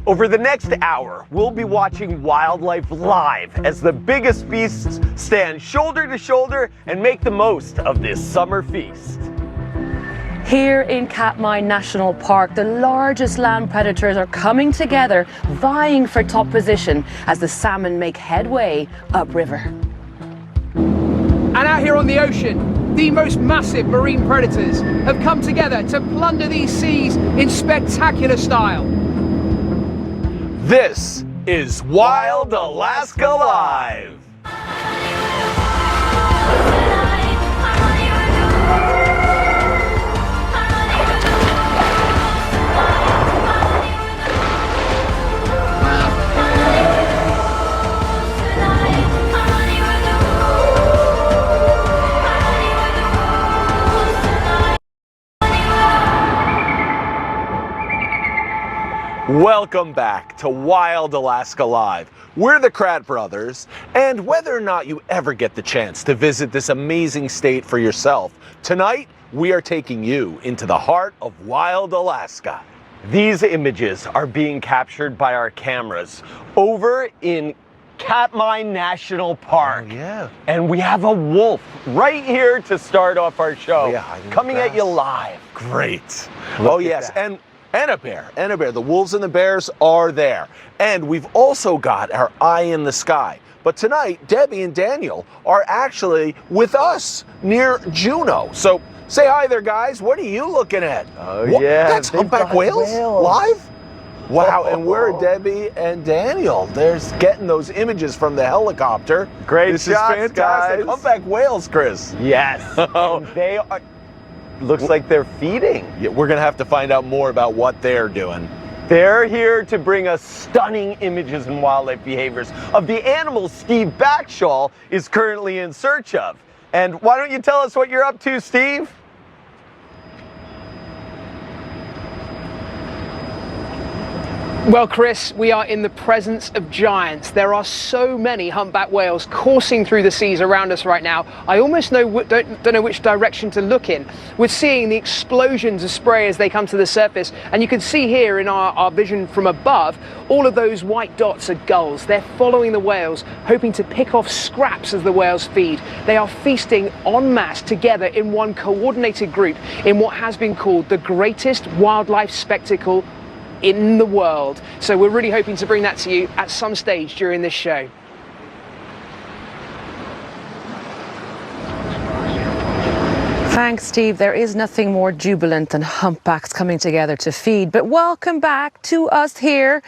Over the next hour, we'll be watching wildlife live as the biggest beasts stand shoulder to shoulder and make the most of this summer feast. Here in Katmai National Park, the largest land predators are coming together, vying for top position as the salmon make headway upriver. And out here on the ocean, the most massive marine predators have come together to plunder these seas in spectacular style. This is Wild Alaska Live! Welcome back to Wild Alaska Live. We're the Kratt Brothers, and whether or not you ever get the chance to visit this amazing state for yourself, tonight we are taking you into the heart of wild Alaska. These images are being captured by our cameras over in Katmai National Park. Oh, yeah. And we have a wolf right here to start off our show. Yeah, coming at you live. Great. Look Oh, at yes. that. And a bear. The wolves and the bears are there. And we've also got our eye in the sky. But tonight, Debbie and Daniel are actually with us near Juneau. So say hi there, guys. What are you looking at? Oh, What? yeah. That's they've humpback got whales whales. live? Wow, and we're Oh. Debbie and Daniel. There's getting those images from the helicopter. Great This shots, is fantastic. guys. Humpback whales, Chris. Yes. And they are. Looks like they're feeding. Yeah, we're going to have to find out more about what they're doing. They're here to bring us stunning images and wildlife behaviors of the animals Steve Backshall is currently in search of. And why don't you tell us what you're up to, Steve? Well, Chris, we are in the presence of giants. There are so many humpback whales coursing through the seas around us right now. I almost don't know which direction to look in. We're seeing the explosions of spray as they come to the surface, and you can see here in our vision from above, all of those white dots are gulls. They're following the whales, hoping to pick off scraps as the whales feed. They are feasting en masse together in one coordinated group in what has been called the greatest wildlife spectacle in the world. So we're really hoping to bring that to you at some stage during this show. Thanks, Steve. There is nothing more jubilant than humpbacks coming together to feed. But welcome back to us here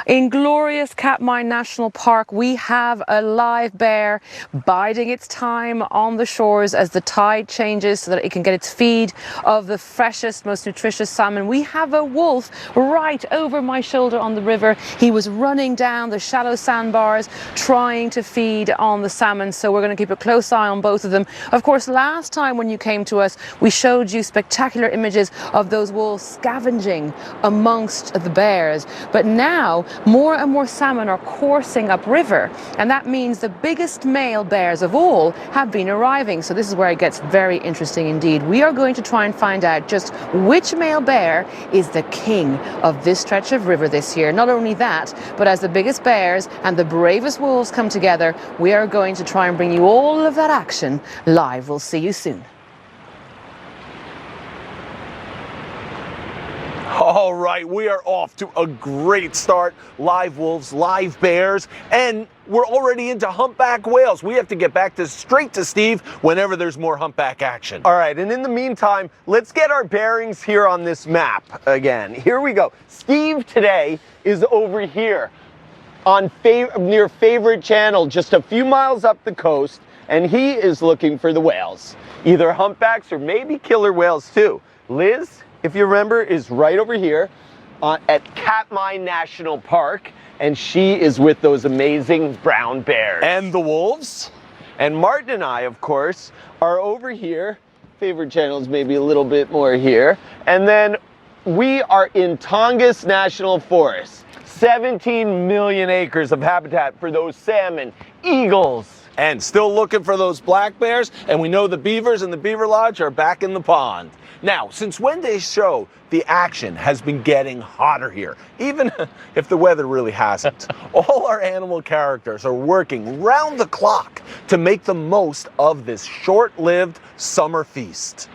in glorious Katmai National Park. We have a live bear biding its time on the shores as the tide changes so that it can get its feed of the freshest, most nutritious salmon. We have a wolf right over my shoulder on the river. He was running down the shallow sandbars trying to feed on the salmon. So we're going to keep a close eye on both of them. Of course, last time when you came to us, we showed you spectacular images of those wolves scavenging amongst the bears. But now more and more salmon are coursing upriver, and that means the biggest male bears of all have been arriving. So this is where it gets very interesting indeed. We are going to try and find out just which male bear is the king of this stretch of river this year. Not only that, but as the biggest bears and the bravest wolves come together, we are going to try and bring you all of that action live. We'll see you soon. All right, we are off to a great start. Live wolves, live bears, and we're already into humpback whales. We have to get back straight to Steve whenever there's more humpback action. All right, and in the meantime, let's get our bearings here on this map again. Here we go. Steve today is over here on near Favorite Channel, just a few miles up the coast, and he is looking for the whales, either humpbacks or maybe killer whales too. Liz, if you remember, is right over here at Katmai National Park, and she is with those amazing brown bears. And the wolves? And Martin and I, of course, are over here. Favorite Channel is maybe a little bit more here. And then we are in Tongass National Forest. 17 million acres of habitat for those salmon, eagles. And still looking for those black bears, and we know the beavers and the beaver lodge are back in the pond. Now, since Wednesday's show, the action has been getting hotter here, even if the weather really hasn't. All our animal characters are working round the clock to make the most of this short-lived summer feast.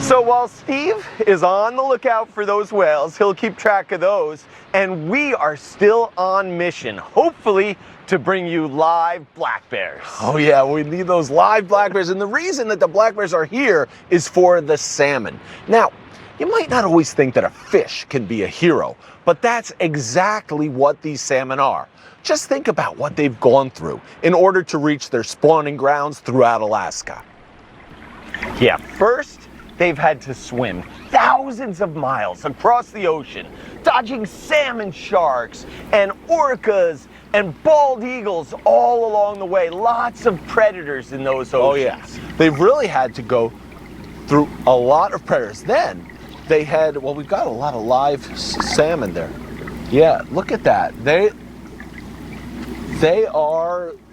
So while Steve is on the lookout for those whales, he'll keep track of those, and we are still on mission, hopefully to bring you live black bears. Oh yeah, we need those live black bears, and the reason that the black bears are here is for the salmon. Now, you might not always think that a fish can be a hero, but that's exactly what these salmon are. Just think about what they've gone through in order to reach their spawning grounds throughout Alaska. Yeah, first, they've had to swim thousands of miles across the ocean, dodging salmon sharks and orcas and bald eagles all along the way. Lots of predators in those oceans. Oh yeah, they've really had to go through a lot of predators. Then they had, well, we've got a lot of live salmon there. Yeah, look at that.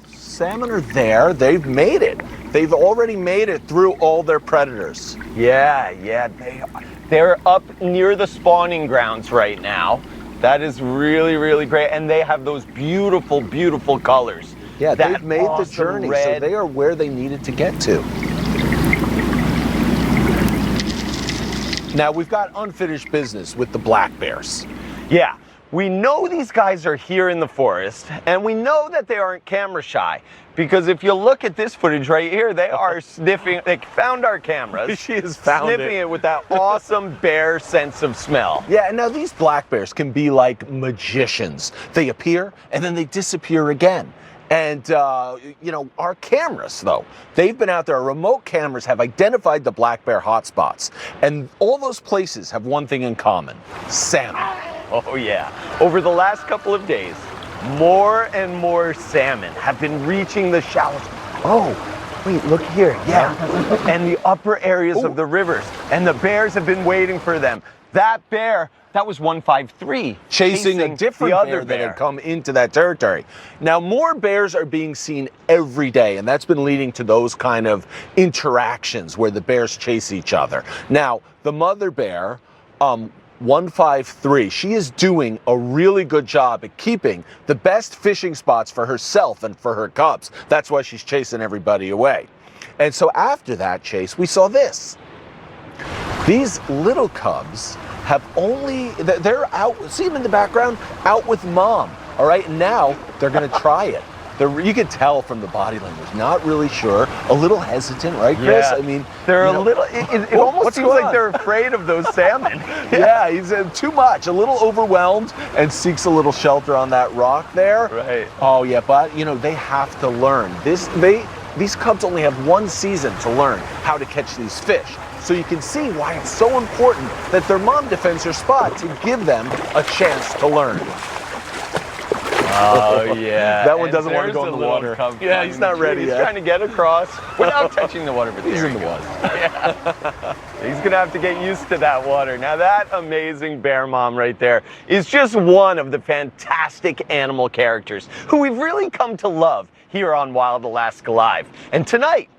Salmon are there. They've made it. They've already made it through all their predators. Yeah, they're up near the spawning grounds right now. That is really, really great. And they have those beautiful, beautiful colors. Yeah, that they've made the journey, so they are where they needed to get to. Now, we've got unfinished business with the black bears. Yeah, we know these guys are here in the forest, and we know that they aren't camera shy, because if you look at this footage right here, they are sniffing. They found our cameras. She has found sniffing it with that awesome bear sense of smell. Yeah, and now these black bears can be like magicians. They appear and then they disappear again. And, our cameras, though, they've been out there. Our remote cameras have identified the black bear hotspots. And all those places have one thing in common: salmon. Oh, yeah. Over the last couple of days, more and more salmon have been reaching the shallows. Oh, wait, look here. Yeah. And the upper areas of the rivers. And the bears have been waiting for them. That bear, that was 153. Chasing a different bear that had come into that territory. Now, more bears are being seen every day, and that's been leading to those kind of interactions where the bears chase each other. Now, the mother bear, 153, she is doing a really good job at keeping the best fishing spots for herself and for her cubs. That's why she's chasing everybody away. And so after that chase, we saw this. These little cubs they're out, see them in the background, out with mom, all right? And now they're gonna try it. You can tell from the body language, not really sure, a little hesitant, right, Chris? Yeah. I mean, they're a little, it almost seems like they're afraid of those salmon. Yeah, he's too much, a little overwhelmed, and seeks a little shelter on that rock there. Right. Oh yeah, but they have to learn. These cubs only have one season to learn how to catch these fish. So you can see why it's so important that their mom defends her spot to give them a chance to learn. Oh, yeah. That one doesn't want to go in the water. Yeah, he's not ready yet. He's trying to get across without touching the water. But he's in the water. Yeah. He's going to have to get used to that water. Now, that amazing bear mom right there is just one of the fantastic animal characters who we've really come to love here on Wild Alaska Live. And tonight,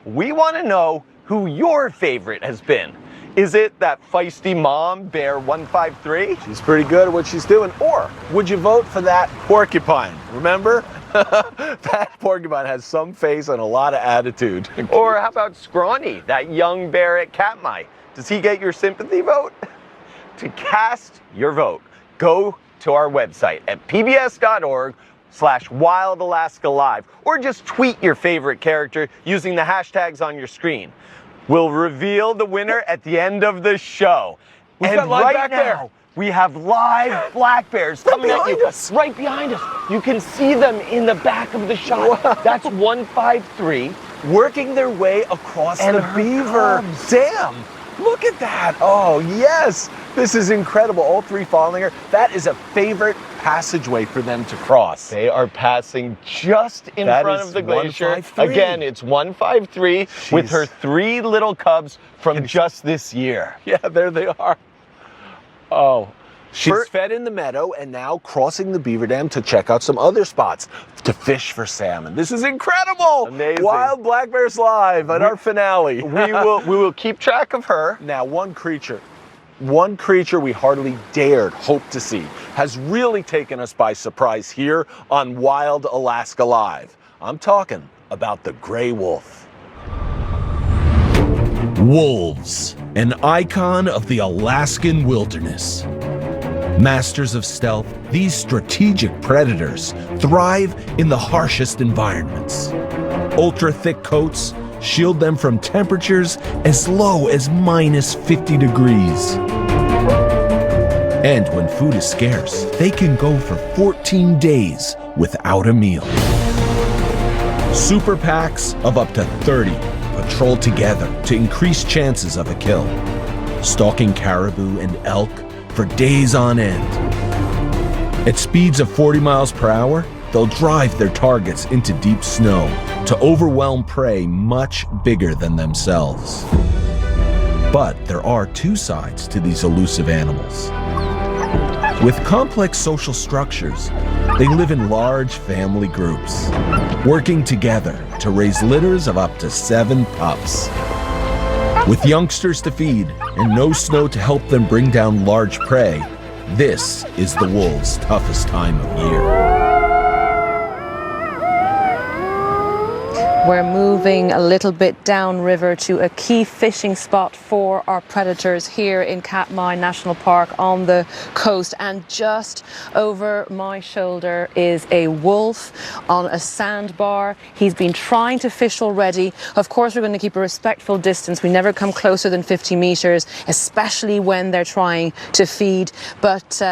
we want to know who your favorite has been. Is it that feisty mom, Bear 153? She's pretty good at what she's doing. Or would you vote for that porcupine? Remember? That porcupine has some face and a lot of attitude. Or how about Scrawny, that young bear at Katmai? Does he get your sympathy vote? To cast your vote, go to our website at pbs.org/Wild Alaska Live, or just tweet your favorite character using the hashtags on your screen. We'll reveal the winner at the end of the show. We've got live back there. we have live black bears coming at behind you. us. Right behind us. You can see them in the back of the shot. Wow. That's 153. Working their way across And the her beaver cubs. dam. Look at that. Oh, yes. This is incredible. All three following her. That is a favorite passageway for them to cross. They are passing just in That front is of the glacier. 153. Again, it's 153 with Jeez. her 3 little cubs from just this year. Yeah, there they are. Oh. She's For- fed in the meadow and now crossing the beaver dam to check out some other spots to fish for salmon. This is incredible. Amazing. Wild black bears live at our finale. We will keep track of her. Now, one creature we hardly dared hope to see has really taken us by surprise here on Wild Alaska Live. I'm talking about the gray wolf. Wolves, an icon of the Alaskan wilderness. Masters of stealth, these strategic predators thrive in the harshest environments. Ultra-thick coats shield them from temperatures as low as -50 degrees. And when food is scarce, they can go for 14 days without a meal. Super packs of up to 30 patrol together to increase chances of a kill, stalking caribou and elk for days on end. At speeds of 40 miles per hour, they'll drive their targets into deep snow to overwhelm prey much bigger than themselves. But there are two sides to these elusive animals. With complex social structures, they live in large family groups, working together to raise litters of up to 7 pups. With youngsters to feed and no snow to help them bring down large prey, this is the wolves' toughest time of year. We're moving a little bit downriver to a key fishing spot for our predators here in Katmai National Park on the coast. And just over my shoulder is a wolf on a sandbar. He's been trying to fish already. Of course, we're going to keep a respectful distance. We never come closer than 50 meters, especially when they're trying to feed. But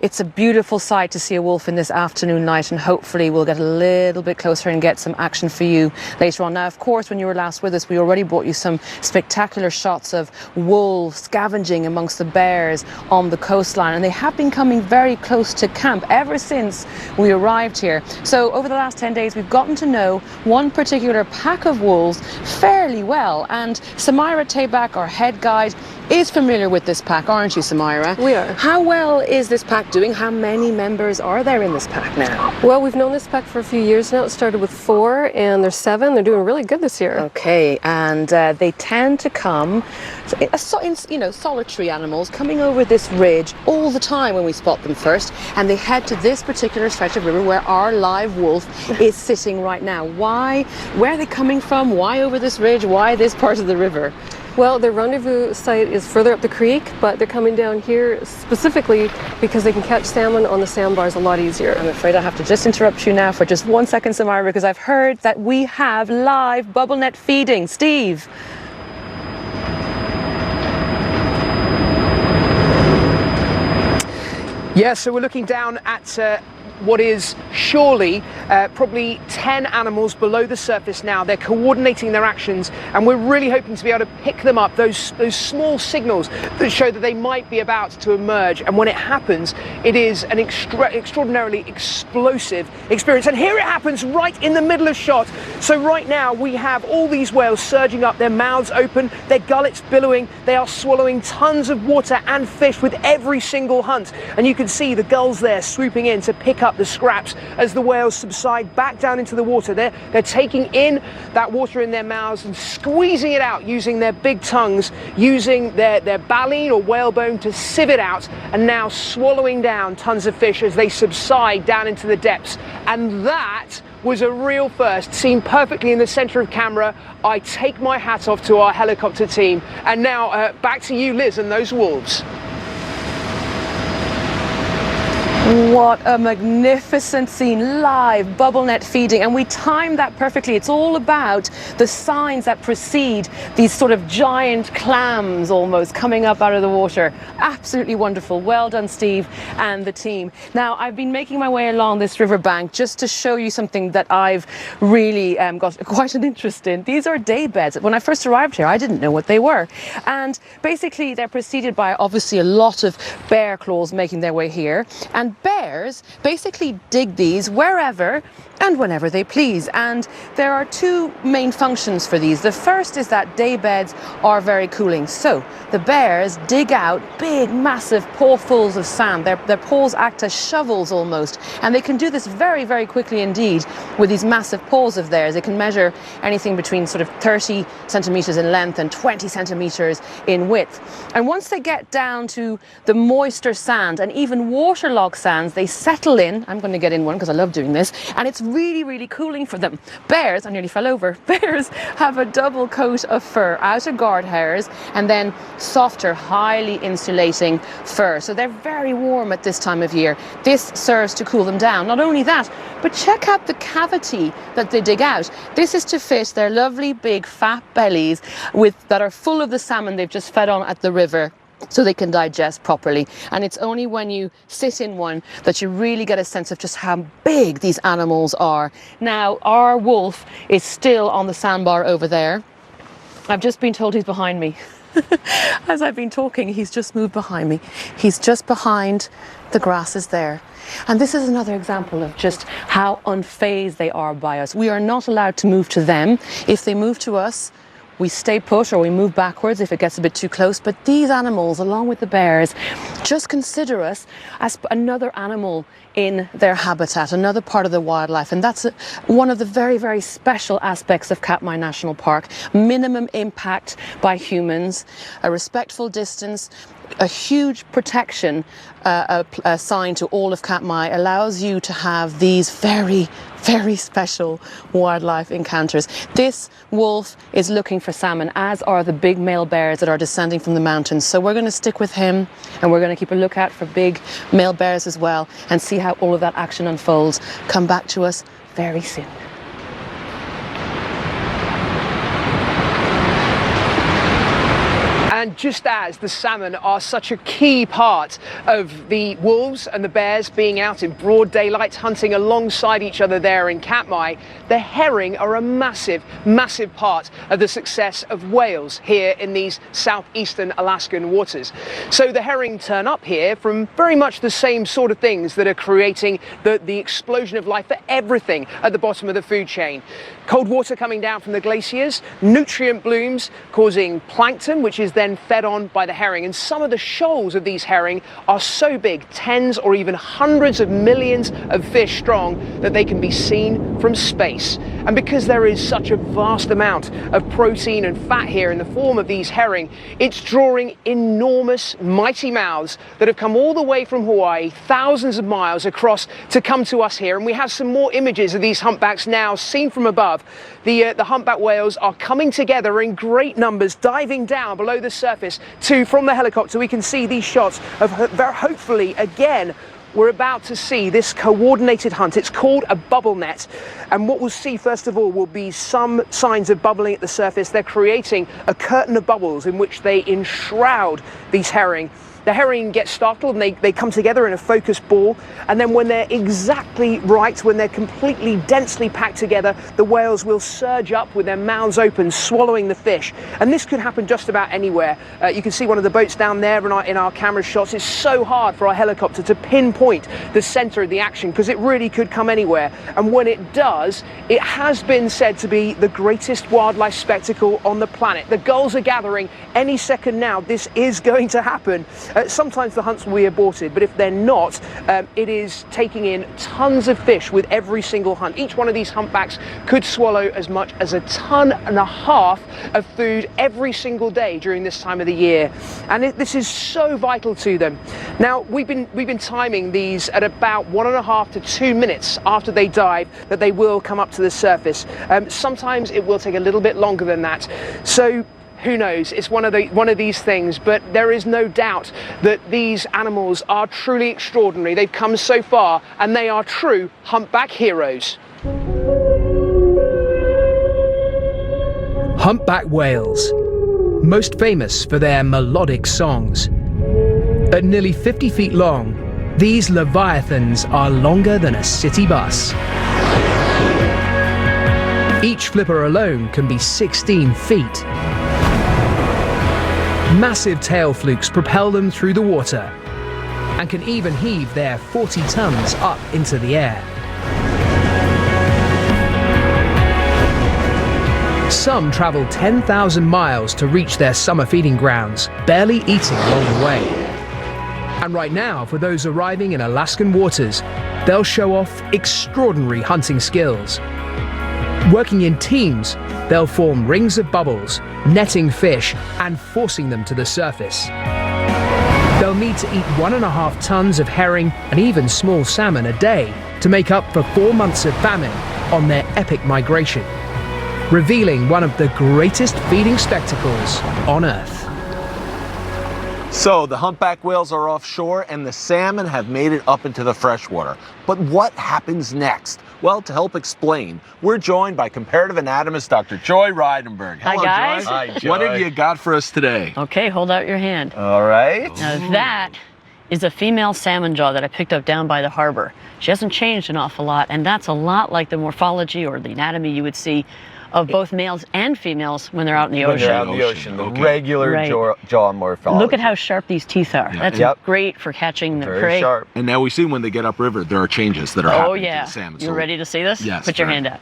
it's a beautiful sight to see a wolf in this afternoon light, and hopefully we'll get a little bit closer and get some action for you later on. Now, of course, when you were last with us, we already brought you some spectacular shots of wolves scavenging amongst the bears on the coastline, and they have been coming very close to camp ever since we arrived here. So over the last 10 days, we've gotten to know one particular pack of wolves fairly well, and Samira Tabak, our head guide, is familiar with this pack, aren't you, Samira? We are. How well is this pack doing? How many members are there in this pack now? Well, we've known this pack for a few years now. It started with 4 and there's 7. They're doing really good this year. Okay, and they tend to come, solitary animals coming over this ridge all the time when we spot them first, and they head to this particular stretch of river where our live wolf is sitting right now. Why? Where are they coming from? Why over this ridge? Why this part of the river? Well, their rendezvous site is further up the creek, but they're coming down here specifically because they can catch salmon on the sandbars a lot easier. I'm afraid I have to just interrupt you now for just 1 second, Samira, because I've heard that we have live bubble net feeding. Steve. Yeah, so we're looking down at what is surely probably 10 animals below the surface now. They're coordinating their actions, and we're really hoping to be able to pick them up, those small signals that show that they might be about to emerge. And when it happens, it is an extraordinarily explosive experience. And here it happens right in the middle of shot. So right now we have all these whales surging up, their mouths open, their gullets billowing. They are swallowing tons of water and fish with every single hunt. And you can see the gulls there swooping in to pick up the scraps as the whales subside back down into the water. They're taking in that water in their mouths and squeezing it out using their big tongues, using their baleen or whalebone to sieve it out, and now swallowing down tons of fish as they subside down into the depths. And that was a real first, seen perfectly in the center of camera. I take my hat off to our helicopter team. And now back to you, Liz, and those wolves. What a magnificent scene, live bubble net feeding, and we timed that perfectly. It's all about the signs that precede these sort of giant clams almost coming up out of the water. Absolutely wonderful. Well done, Steve and the team. Now, I've been making my way along this riverbank just to show you something that I've really got quite an interest in. These are day beds. When I first arrived here, I didn't know what they were. And basically, they're preceded by obviously a lot of bear claws making their way here. And bears basically dig these wherever and whenever they please. And there are two main functions for these. The first is that day beds are very cooling. So the bears dig out big, massive pawfuls of sand. Their paws act as shovels almost. And they can do this very, very quickly indeed with these massive paws of theirs. They can measure anything between sort of 30 centimeters in length and 20 centimeters in width. And once they get down to the moister sand and even waterlogged sands, they settle in. I'm going to get in one because I love doing this. And it's really, really cooling for them. Bears, I nearly fell over. Bears have a double coat of fur, outer guard hairs, and then softer, highly insulating fur. So they're very warm at this time of year. This serves to cool them down. Not only that, but check out the cavity that they dig out. This is to fit their lovely big fat bellies that are full of the salmon they've just fed on at the river, so they can digest properly. And it's only when you sit in one that you really get a sense of just how big these animals are. Now, our wolf is still on the sandbar over there. I've just been told he's behind me. As I've been talking, he's just moved behind me. He's just behind the grasses there. And this is another example of just how unfazed they are by us. We are not allowed to move to them. If they move to us, we stay put or we move backwards if it gets a bit too close. But these animals, along with the bears, just consider us as another animal in their habitat, another part of the wildlife. And that's one of the very, very special aspects of Katmai National Park. Minimum impact by humans, a respectful distance, a huge protection assigned to all of Katmai allows you to have these very, very special wildlife encounters. This wolf is looking for salmon, as are the big male bears that are descending from the mountains. So we're going to stick with him, and we're going to keep a lookout for big male bears as well, and see how all of that action unfolds. Come back to us very soon. And just as the salmon are such a key part of the wolves and the bears being out in broad daylight hunting alongside each other there in Katmai, the herring are a massive, massive part of the success of whales here in these southeastern Alaskan waters. So the herring turn up here from very much the same sort of things that are creating the explosion of life for everything at the bottom of the food chain. Cold water coming down from the glaciers, nutrient blooms causing plankton, which is then fed on by the herring. And some of the shoals of these herring are so big, tens or even hundreds of millions of fish strong, that they can be seen from space. And because there is such a vast amount of protein and fat here in the form of these herring, it's drawing enormous, mighty mouths that have come all the way from Hawaii, thousands of miles across to come to us here. And we have some more images of these humpbacks now seen from above. The humpback whales are coming together in great numbers, diving down below the surface from the helicopter. We can see these shots of hopefully again we're about to see this coordinated hunt. It's called a bubble net, and what we'll see first of all will be some signs of bubbling at the surface. They're creating a curtain of bubbles in which they enshroud these herring. The herring get startled and they come together in a focused ball, and then when they're exactly right, when they're completely densely packed together, the whales will surge up with their mouths open, swallowing the fish. And this could happen just about anywhere. You can see one of the boats down there in our camera shots. It's so hard for our helicopter to pinpoint the center of the action because it really could come anywhere. And when it does, it has been said to be the greatest wildlife spectacle on the planet. The gulls are gathering any second now. This is going to happen. Sometimes the hunts will be aborted, but if they're not, it is taking in tons of fish with every single hunt. Each one of these humpbacks could swallow as much as 1.5 tons of food every single day during this time of the year, and this is so vital to them. Now we've been timing these at about 1.5 to 2 minutes after they dive that they will come up to the surface. Sometimes it will take a little bit longer than that. So who knows? It's one of these things, but there is no doubt that these animals are truly extraordinary. They've come so far, and they are true humpback heroes. Humpback whales, most famous for their melodic songs. At nearly 50 feet long, these leviathans are longer than a city bus. Each flipper alone can be 16 feet. Massive tail flukes propel them through the water and can even heave their 40 tons up into the air. Some travel 10,000 miles to reach their summer feeding grounds, barely eating along the way. And right now, for those arriving in Alaskan waters, they'll show off extraordinary hunting skills. Working in teams, they'll form rings of bubbles, netting fish and forcing them to the surface. They'll need to eat 1.5 tons of herring and even small salmon a day to make up for 4 months of famine on their epic migration, revealing one of the greatest feeding spectacles on Earth. So the humpback whales are offshore and the salmon have made it up into the freshwater. But what happens next? Well, to help explain, we're joined by comparative anatomist Dr. Joy Reidenberg. Hi, Hello, guys. Joy. Hi, Joy. What have you got for us today? Okay, hold out your hand. All right. Now that is a female salmon jaw that I picked up down by the harbor. She hasn't changed an awful lot, and that's a lot like the morphology or the anatomy you would see of both males and females when they're out in the When ocean. they're out in the ocean, the Okay. regular Right. jaw morphology. Look at how sharp these teeth are. That's Yep. great for catching the Very prey. sharp. And now we see when they get upriver, there are changes that are Oh happening yeah. to the salmon. You So- ready to see this? Yes, Put your very. hand out.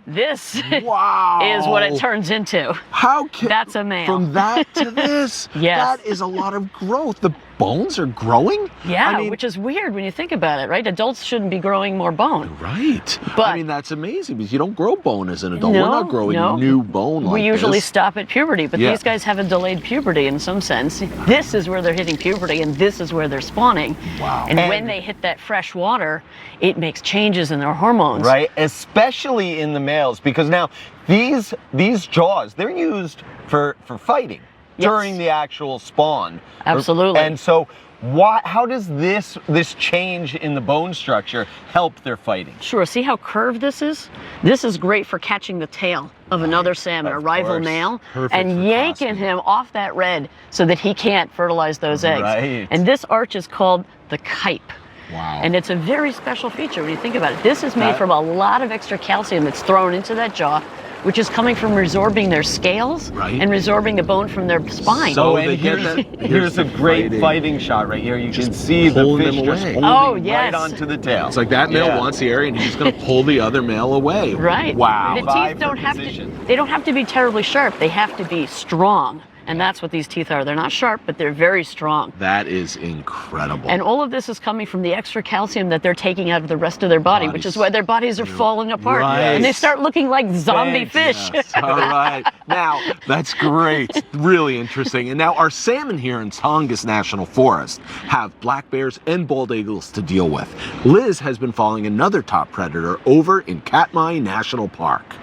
This Wow. is what it turns into. How can That's a male. From that to this, Yes. that is a lot of growth. The bones are growing. Yeah, I mean, which is weird when you think about it, right? Adults shouldn't be growing more bone. right. But- I mean, that's amazing because you don't grow bone as an adult. No, We're not growing no. new bone like We usually this. stop at puberty, but Yeah. these guys have a delayed puberty in some sense. This is where they're hitting puberty, and this is where they're spawning. Wow. And when And- they hit that fresh water, it makes changes in their hormones. Right, especially in the males, because now these jaws, they're used for fighting Yes. during the actual spawn. Absolutely. And so how does this change in the bone structure help their fighting? Sure. See how curved this is? This is great for catching the tail of another salmon, a Of rival course. male, Perfect for and yanking crossing. him off that red so that he can't fertilize those eggs. Right. And this arch is called the kype. Wow. And it's a very special feature when you think about it. This is made from a lot of extra calcium that's thrown into that jaw, which is coming from resorbing their scales Right. and resorbing the bone from their spine. So and they get here's, that- here's a the great fighting shot right here. You can see the pulling fish them just away. holding Oh, right yes. onto the tail. It's like that male Yeah. wants the area and he's going to pull the other male away. Right. Wow. The Vie teeth for don't have position. to. They don't have to be terribly sharp. They have to be strong, and that's what these teeth are. They're not sharp, but they're very strong. That is incredible. And all of this is coming from the extra calcium that they're taking out of the rest of their body, which is why their bodies are falling apart, Right. and they start looking like zombie Thanks. fish. Yes. All right. Now, that's great. Really interesting. And now our salmon here in Tongass National Forest have black bears and bald eagles to deal with. Liz has been following another top predator over in Katmai National Park.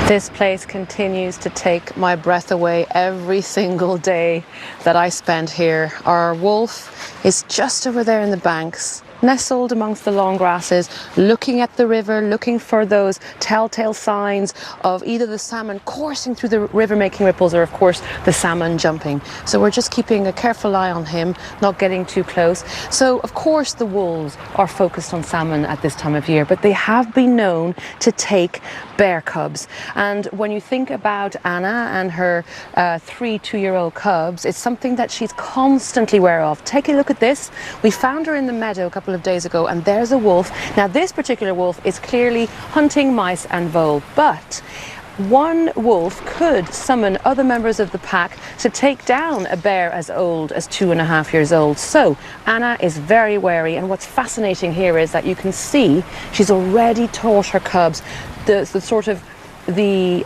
This place continues to take my breath away every single day that I spend here. Our wolf is just over there in the banks, nestled amongst the long grasses, looking at the river, looking for those telltale signs of either the salmon coursing through the river making ripples or of course the salmon jumping. So we're just keeping a careful eye on him, not getting too close. So of course the wolves are focused on salmon at this time of year, but they have been known to take bear cubs. And when you think about Anna and her 3 two-year-old cubs, it's something that she's constantly aware of. Take a look at this. We found her in the meadow a couple of days ago, and there's a wolf. Now this particular wolf is clearly hunting mice and vole, but one wolf could summon other members of the pack to take down a bear as old as 2.5 years old. So Anna is very wary, and what's fascinating here is that you can see she's already taught her cubs the sort of the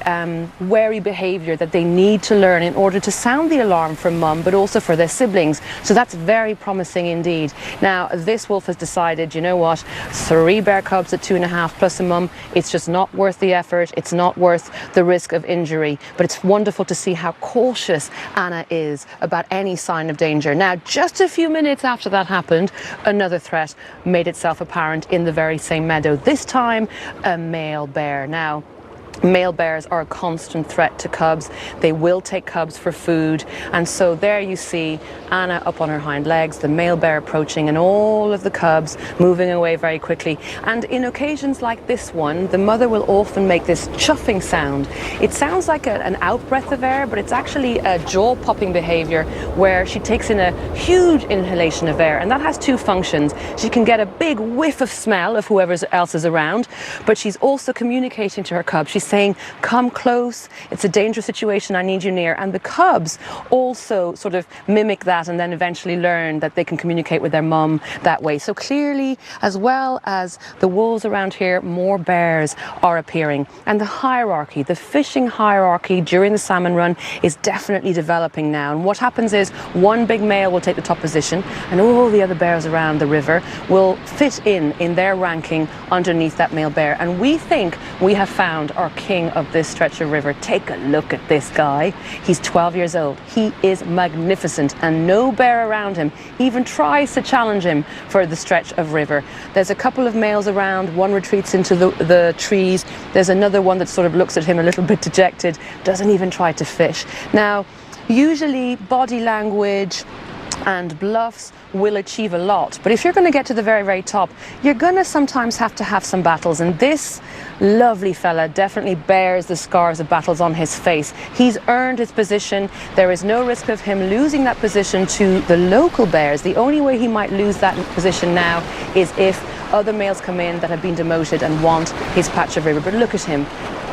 wary behavior that they need to learn in order to sound the alarm for mum, but also for their siblings. So that's very promising indeed. Now, this wolf has decided, you know what, 3 bear cubs at 2.5 plus a mum, it's just not worth the effort, it's not worth the risk of injury. But it's wonderful to see how cautious Anna is about any sign of danger. Now, just a few minutes after that happened, another threat made itself apparent in the very same meadow, this time a male bear. Now, male bears are a constant threat to cubs. They will take cubs for food. And so there you see Anna up on her hind legs, the male bear approaching, and all of the cubs moving away very quickly. And in occasions like this one, the mother will often make this chuffing sound. It sounds like an out-breath of air, but it's actually a jaw-popping behavior where she takes in a huge inhalation of air. And that has 2 functions. She can get a big whiff of smell of whoever else is around, but she's also communicating to her cubs. She's saying, come close, it's a dangerous situation, I need you near. And the cubs also sort of mimic that and then eventually learn that they can communicate with their mum that way. So clearly, as well as the wolves around here, more bears are appearing. And the hierarchy, the fishing hierarchy during the salmon run is definitely developing now. And what happens is one big male will take the top position and all the other bears around the river will fit in their ranking underneath that male bear. And we think we have found our king of this stretch of river. Take a look at this guy. He's 12 years old. He is magnificent and no bear around him even tries to challenge him for the stretch of river. There's a couple of males around. One retreats into the trees. There's another one that sort of looks at him a little bit dejected, doesn't even try to fish. Now, usually body language and bluffs will achieve a lot, but if you're going to get to the very, very top, you're going to sometimes have to have some battles, and this lovely fella definitely bears the scars of battles on his face. He's earned his position. There is no risk of him losing that position to the local bears. The only way he might lose that position now is if other males come in that have been demoted and want his patch of river. But look at him.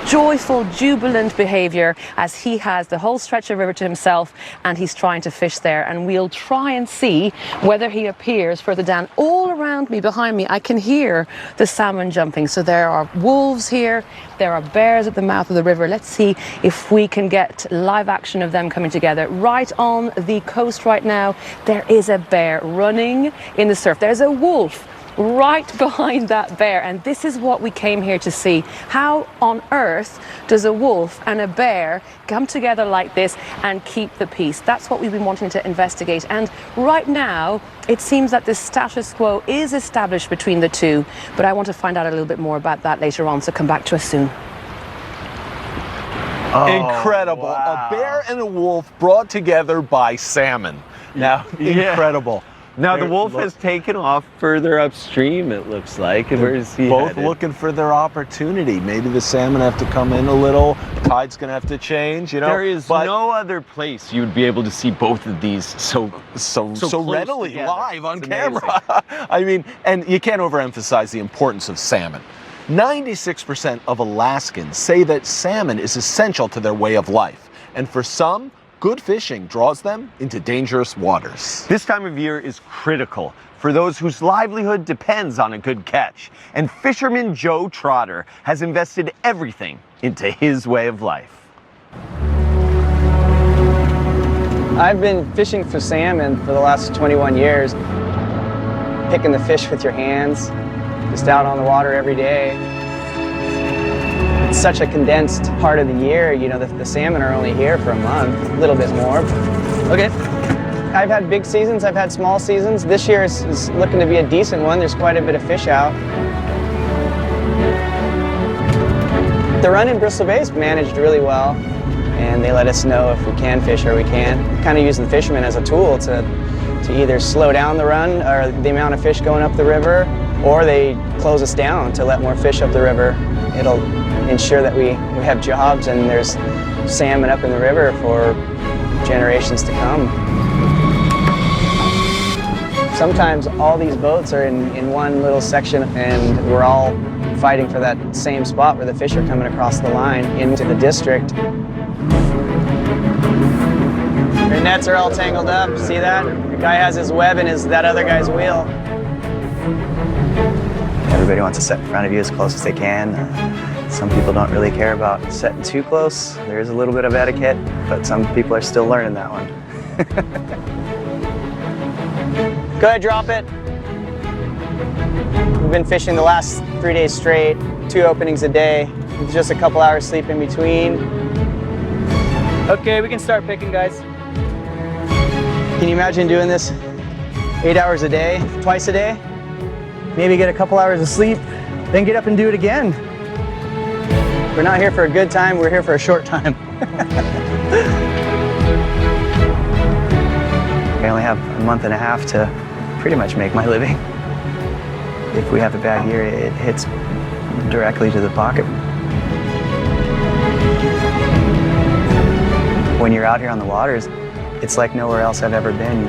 Joyful, jubilant behavior as he has the whole stretch of river to himself and he's trying to fish there. And we'll try and see whether he appears further down. All around me, behind me, I can hear the salmon jumping. So there are wolves here, there are bears at the mouth of the river. Let's see if we can get live action of them coming together. Right on the coast right now, there is a bear running in the surf. There's a wolf right behind that bear, and this is what we came here to see. How on earth does a wolf and a bear come together like this and keep the peace? That's what we've been wanting to investigate, and right now it seems that this status quo is established between the two, but I want to find out a little bit more about that later on, so come back to us soon. Incredible. Wow. A bear and a wolf brought together by salmon. Now, incredible. Now the wolf has taken off further upstream, it looks like. And where is he both headed? looking for their opportunity. Maybe the salmon have to come in a little. Tide's going to have to change, you know. There is no other place you would be able to see both of these so close readily together. live on It's camera. I mean, and you can't overemphasize the importance of salmon. 96% of Alaskans say that salmon is essential to their way of life. And for some, good fishing draws them into dangerous waters. This time of year is critical for those whose livelihood depends on a good catch. And fisherman Joe Trotter has invested everything into his way of life. I've been fishing for salmon for the last 21 years. Picking the fish with your hands, just out on the water every day. It's such a condensed part of the year, you know, the salmon are only here for a month, a little bit more. Okay. I've had big seasons, I've had small seasons. This year is looking to be a decent one. There's quite a bit of fish out. The run in Bristol Bay is managed really well, and they let us know if we can fish or we can't. We kind of use the fishermen as a tool to either slow down the run or the amount of fish going up the river, or they close us down to let more fish up the river. It'll ensure that we have jobs and there's salmon up in the river for generations to come. Sometimes all these boats are in one little section and we're all fighting for that same spot where the fish are coming across the line into the district. Your nets are all tangled up, see that? The guy has his web in that other guy's wheel. Everybody wants to sit in front of you as close as they can. Some people don't really care about setting too close. There is a little bit of etiquette, but some people are still learning that one. Go ahead, drop it. We've been fishing the last 3 days straight, 2 openings a day, with just a couple hours sleep in between. Okay, we can start picking, guys. Can you imagine doing this 8 hours a day, twice a day? Maybe get a couple hours of sleep, then get up and do it again. We're not here for a good time, we're here for a short time. I only have a month and a half to pretty much make my living. If we have a bad year, it hits directly to the pocket. When you're out here on the waters, it's like nowhere else I've ever been.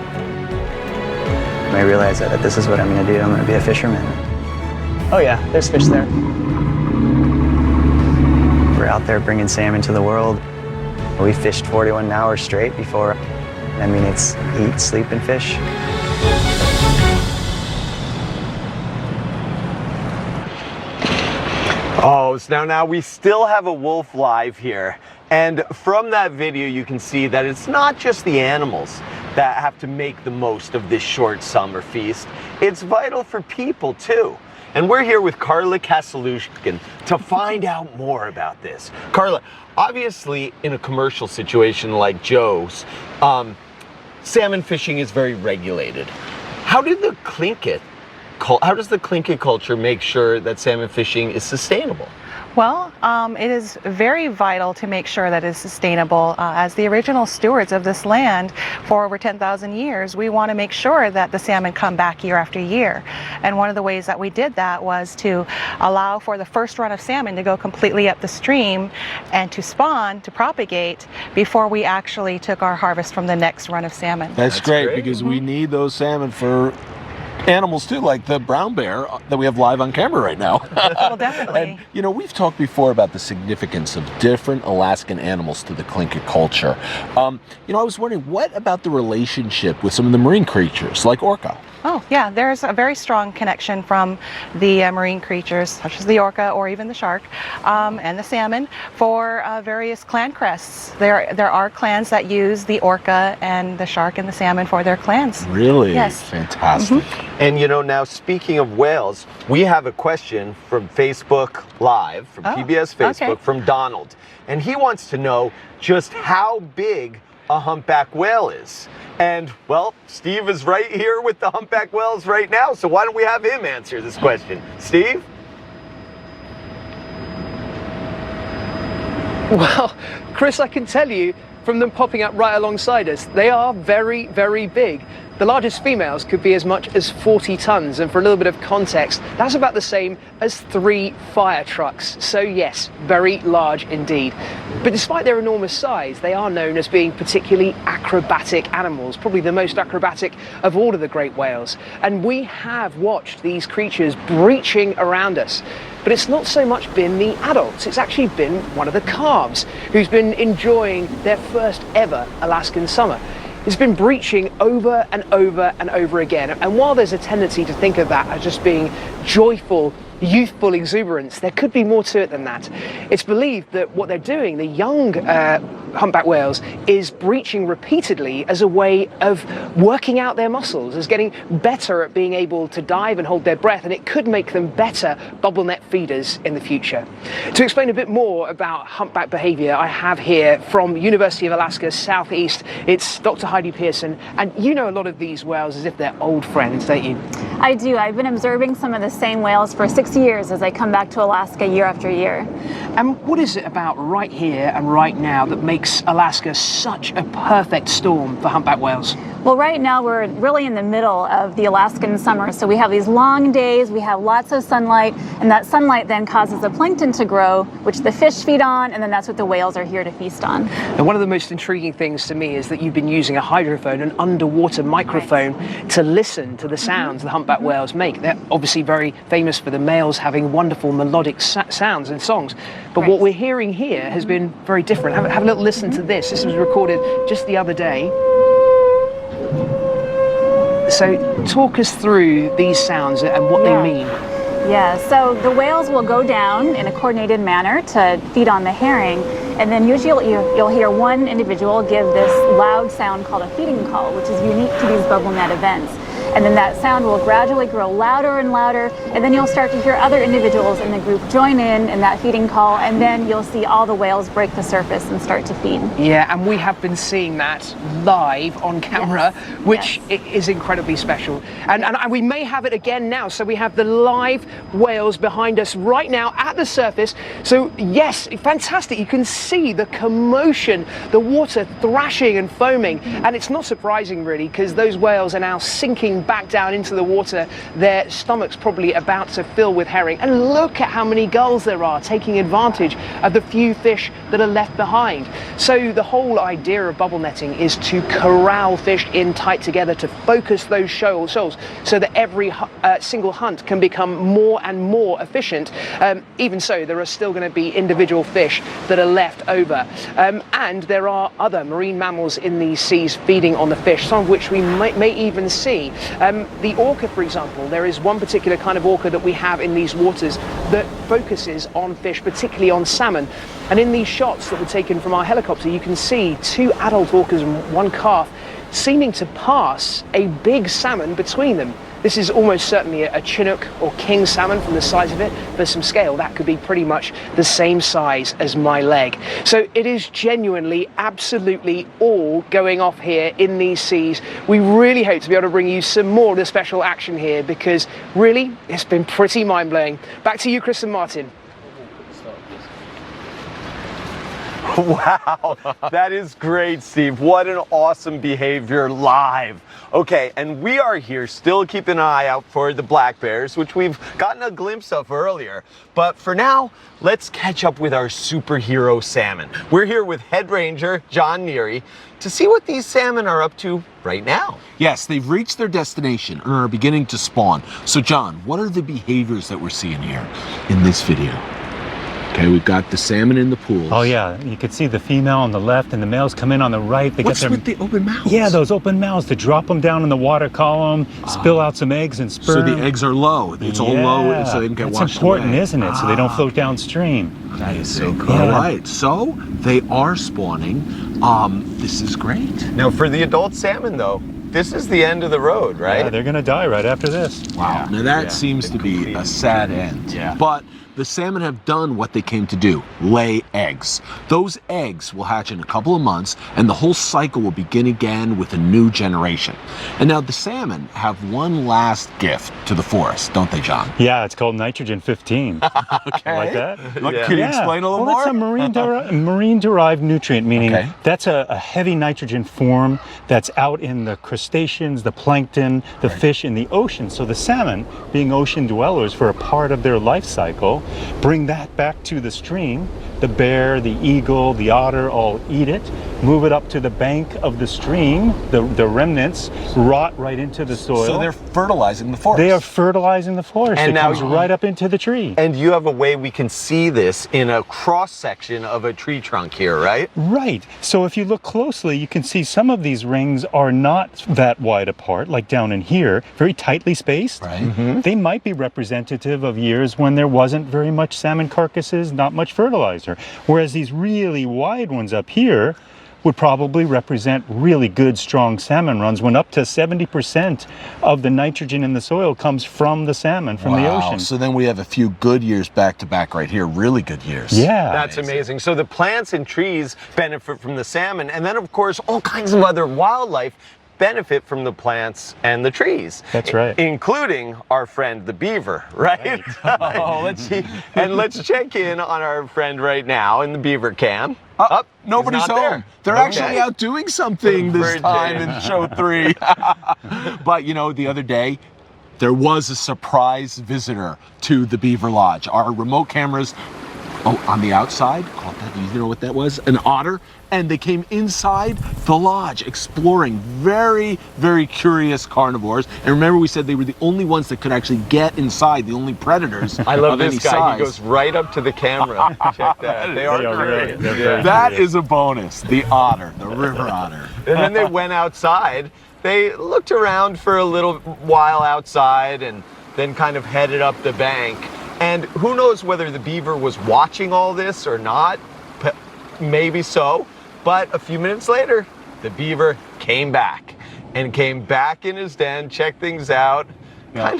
I realize that this is what I'm going to do. I'm going to be a fisherman. Oh yeah, there's fish there. We're out there bringing salmon to the world. We fished 41 hours straight before. I mean, it's eat, sleep, and fish. Oh, so now we still have a wolf live here. And from that video, you can see that it's not just the animals that have to make the most of this short summer feast. It's vital for people too. And we're here with Carla Kasalushkin to find out more about this. Carla, obviously in a commercial situation like Joe's, salmon fishing is very regulated. How does the Tlingit culture make sure that salmon fishing is sustainable? Well, it is very vital to make sure that it's sustainable. As the original stewards of this land for over 10,000 years, we want to make sure that the salmon come back year after year. And one of the ways that we did that was to allow for the first run of salmon to go completely up the stream and to spawn, to propagate, before we actually took our harvest from the next run of salmon. That's great because we need those salmon for animals too, like the brown bear that we have live on camera right now. Well, definitely. And, you know, we've talked before about the significance of different Alaskan animals to the Tlingit culture. You know, I was wondering, what about the relationship with some of the marine creatures, like orca? Oh, yeah, there's a very strong connection from the marine creatures, such as the orca or even the shark, and the salmon, for various clan crests. There are clans that use the orca and the shark and the salmon for their clans. Really? Yes. Fantastic. And you know, now speaking of whales, we have a question from Facebook Live, from PBS Facebook, from Donald. And he wants to know just how big a humpback whale is. And, well, Steve is right here with the humpback whales right now, so why don't we have him answer this question? Steve? Well, Chris, I can tell you from them popping up right alongside us, they are very, very big. The largest females could be as much as 40 tons, and for a little bit of context, that's about the same as 3 fire trucks. So yes, very large indeed. But despite their enormous size, they are known as being particularly acrobatic animals, probably the most acrobatic of all of the great whales. And we have watched these creatures breaching around us. But it's not so much been the adults, it's actually been one of the calves who's been enjoying their first ever Alaskan summer. It's been breaching over and over and over again. And while there's a tendency to think of that as just being joyful, youthful exuberance, there could be more to it than that. It's believed that what they're doing, the young humpback whales, is breaching repeatedly as a way of working out their muscles, as getting better at being able to dive and hold their breath, and it could make them better bubble net feeders in the future. To explain a bit more about humpback behavior, I have here from University of Alaska Southeast, it's Dr. Heidi Pearson, and you know a lot of these whales as if they're old friends, don't you? I do. I've been observing some of the same whales for 6 years as I come back to Alaska year after year. And what is it about right here and right now that makes Alaska such a perfect storm for humpback whales? Well, right now we're really in the middle of the Alaskan summer, so we have these long days, we have lots of sunlight, and that sunlight then causes the plankton to grow, which the fish feed on, and then that's what the whales are here to feast on. And one of the most intriguing things to me is that you've been using a hydrophone, an underwater microphone, to listen to the sounds the humpback whales make. They're obviously very famous for the males having wonderful melodic sounds and songs, but what we're hearing here has been very different. Have a little listen to this. This was recorded just the other day. So talk us through these sounds and what they mean. Yeah, so the whales will go down in a coordinated manner to feed on the herring, and then usually you'll hear one individual give this loud sound called a feeding call, which is unique to these bubble net events. And then that sound will gradually grow louder and louder, and then you'll start to hear other individuals in the group join in that feeding call, and then you'll see all the whales break the surface and start to feed. Yeah, and we have been seeing that live on camera, which is incredibly special. And we may have it again now. So we have the live whales behind us right now at the surface. So yes, fantastic. You can see the commotion, the water thrashing and foaming. And it's not surprising really, because those whales are now sinking back down into the water. Their stomachs probably about to fill with herring. And look at how many gulls there are taking advantage of the few fish that are left behind. So the whole idea of bubble netting is to corral fish in tight together, to focus those shoals so that every single hunt can become more and more efficient. Even so, there are still going to be individual fish that are left over. And there are other marine mammals in these seas feeding on the fish, some of which we may even see. The orca, for example, there is one particular kind of orca that we have in these waters that focuses on fish, particularly on salmon. And in these shots that were taken from our helicopter, you can see 2 adult orcas and 1 calf seeming to pass a big salmon between them. This is almost certainly a Chinook or king salmon from the size of it. For some scale, that could be pretty much the same size as my leg. So it is genuinely, absolutely all going off here in these seas. We really hope to be able to bring you some more of the special action here, because really, it's been pretty mind-blowing. Back to you, Chris and Martin. Wow, that is great, Steve. What an awesome behavior live. Okay, and we are here still keeping an eye out for the black bears, which we've gotten a glimpse of earlier. But for now, let's catch up with our superhero salmon. We're here with head ranger John Neary to see what these salmon are up to right now. Yes, they've reached their destination and are beginning to spawn. So John, what are the behaviors that we're seeing here in this video? Okay, we've got the salmon in the pools. Oh yeah, you can see the female on the left and the males come in on the right. They What's get with the open mouths? Yeah, those open mouths to drop them down in the water column, spill out some eggs and sperm. So the eggs are low. It's all low, so they don't get washed away. It's important, isn't it? So they don't float downstream. That is so cool. All right, so they are spawning. This is great. Now for the adult salmon though, this is the end of the road, right? Yeah, they're gonna die right after this. Wow. Now that seems to be a sad end. Yeah. But the salmon have done what they came to do, lay eggs. Those eggs will hatch in a couple of months, and the whole cycle will begin again with a new generation. And now the salmon have one last gift to the forest, don't they, John? Yeah, it's called nitrogen 15. Okay. Like that? Can you explain a little more? Well, it's a marine-derived nutrient, meaning that's a heavy nitrogen form that's out in the crustaceans, the plankton, the fish in the ocean. So the salmon, being ocean dwellers for a part of their life cycle, bring that back to the stream. The bear, the eagle, the otter all eat it, move it up to the bank of the stream. The remnants rot right into the soil. So they're fertilizing the forest. They are fertilizing the forest. And it now comes right up into the tree. And you have a way we can see this in a cross section of a tree trunk here, right? Right. So if you look closely, you can see some of these rings are not that wide apart, like down in here, very tightly spaced. Right. Mm-hmm. They might be representative of years when there wasn't very much salmon carcasses, not much fertilizer. Whereas these really wide ones up here would probably represent really good, strong salmon runs, when up to 70% of the nitrogen in the soil comes from the salmon, from the ocean. So then we have a few good years back to back right here, really good years. Yeah. That's amazing. So the plants and trees benefit from the salmon, and then of course all kinds of other wildlife benefit from the plants and the trees. That's right. Including our friend the beaver, right? And let's check in on our friend right now in the beaver cam. Nobody's he's not home. there. They're actually out doing something this time in show 3. But you know, the other day, there was a surprise visitor to the Beaver Lodge. Our remote cameras, on the outside, you know what that was? An otter. And they came inside the lodge exploring, very, very curious carnivores. And remember, we said they were the only ones that could actually get inside, the only predators. I love of this any guy. size. He goes right up to the camera. Check that. They are great. That is a bonus. The otter, the river otter. And then they went outside. They looked around for a little while outside and then kind of headed up the bank. And who knows whether the beaver was watching all this or not, maybe so. But a few minutes later, the beaver came back in his den, checked things out. Yeah.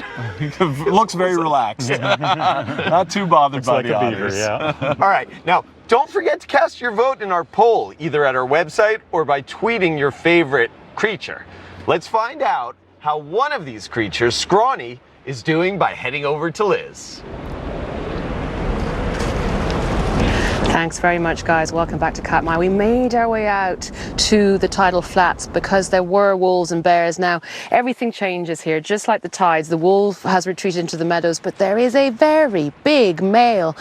Looks very relaxed. Not too bothered by the otters. Beaver, yeah. All right, now don't forget to cast your vote in our poll, either at our website or by tweeting your favorite creature. Let's find out how one of these creatures, Scrawny, is doing by heading over to Liz. Thanks very much, guys. Welcome back to Katmai. We made our way out to the tidal flats because there were wolves and bears. Now, everything changes here. Just like the tides, the wolf has retreated into the meadows, but there is a very big male